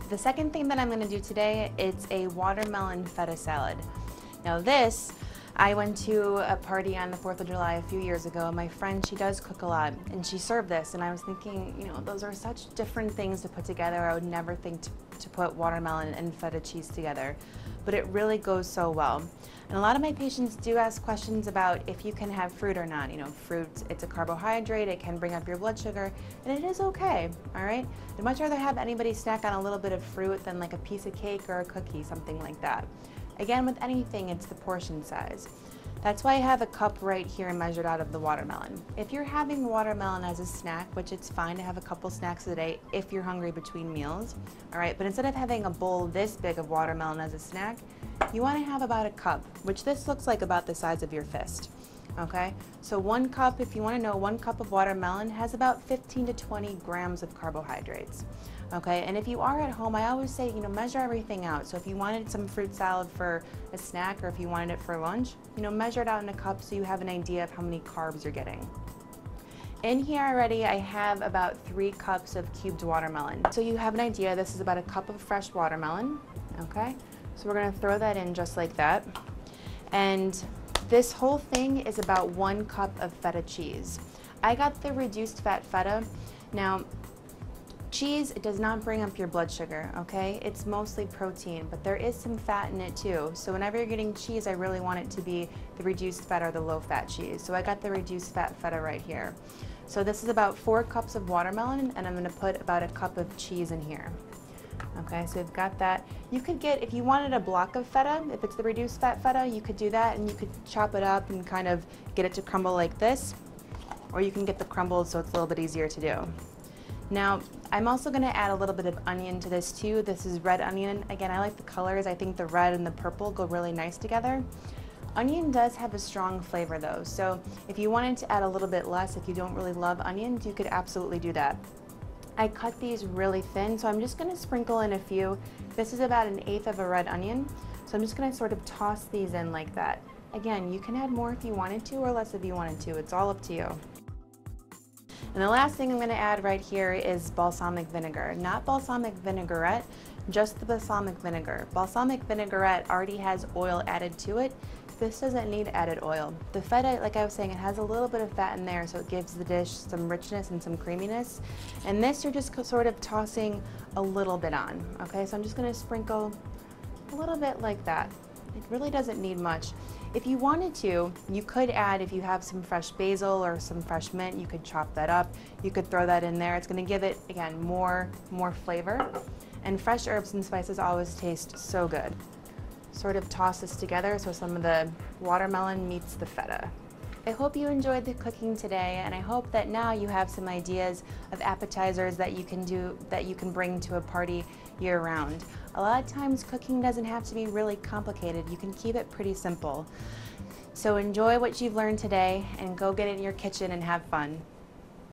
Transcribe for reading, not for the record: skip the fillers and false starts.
The second thing that I'm going to do today, it's a watermelon feta salad. Now this, I went to a party on the 4th of July a few years ago. My friend, she does cook a lot, and she served this, and I was thinking, you know, those are such different things to put together. I would never think to put watermelon and feta cheese together, but it really goes so well. And a lot of my patients do ask questions about if you can have fruit or not. You know, fruit, it's a carbohydrate, it can bring up your blood sugar, and it is okay, all right? I'd much rather have anybody snack on a little bit of fruit than like a piece of cake or a cookie, something like that. Again, with anything, it's the portion size. That's why I have a cup right here measured out of the watermelon. If you're having watermelon as a snack, which it's fine to have a couple snacks a day if you're hungry between meals, all right, but instead of having a bowl this big of watermelon as a snack, you want to have about a cup, which this looks like about the size of your fist, okay? So 1 cup, if you want to know, 1 cup of watermelon has about 15 to 20 grams of carbohydrates. Okay, and if you are at home, I always say, you know, measure everything out. So if you wanted some fruit salad for a snack or if you wanted it for lunch, you know, measure it out in a cup so you have an idea of how many carbs you're getting. In here already, I have about 3 cups of cubed watermelon. So you have an idea, this is about a cup of fresh watermelon, okay? So we're gonna throw that in just like that. And this whole thing is about 1 cup of feta cheese. I got the reduced fat feta. Now, cheese, it does not bring up your blood sugar, okay? It's mostly protein, but there is some fat in it too. So whenever you're getting cheese, I really want it to be the reduced fat or the low fat cheese. So I got the reduced fat feta right here. So this is about 4 cups of watermelon, and I'm gonna put about a cup of cheese in here. Okay, so we've got that. You could get, if you wanted a block of feta, if it's the reduced fat feta, you could do that and you could chop it up and kind of get it to crumble like this, or you can get the crumbled so it's a little bit easier to do. Now, I'm also going to add a little bit of onion to this too. This is red onion. Again, I like the colors. I think the red and the purple go really nice together. Onion does have a strong flavor though, so if you wanted to add a little bit less, if you don't really love onions, you could absolutely do that. I cut these really thin, so I'm just going to sprinkle in a few. This is about 1/8 of a red onion, so I'm just going to sort of toss these in like that. Again, you can add more if you wanted to or less if you wanted to. It's all up to you. And the last thing I'm going to add right here is balsamic vinegar. Not balsamic vinaigrette, just the balsamic vinegar. Balsamic vinaigrette already has oil added to it. This doesn't need added oil. The feta, like I was saying, it has a little bit of fat in there, so it gives the dish some richness and some creaminess. And this you're just sort of tossing a little bit on, okay? So I'm just going to sprinkle a little bit like that. It really doesn't need much. If you wanted to, you could add, if you have some fresh basil or some fresh mint, you could chop that up. You could throw that in there. It's going to give it, again, more flavor. And fresh herbs and spices always taste so good. Sort of toss this together so some of the watermelon meets the feta. I hope you enjoyed the cooking today, and I hope that now you have some ideas of appetizers that you can do, that you can bring to a party year-round. A lot of times cooking doesn't have to be really complicated. You can keep it pretty simple. So enjoy what you've learned today and go get it in your kitchen and have fun.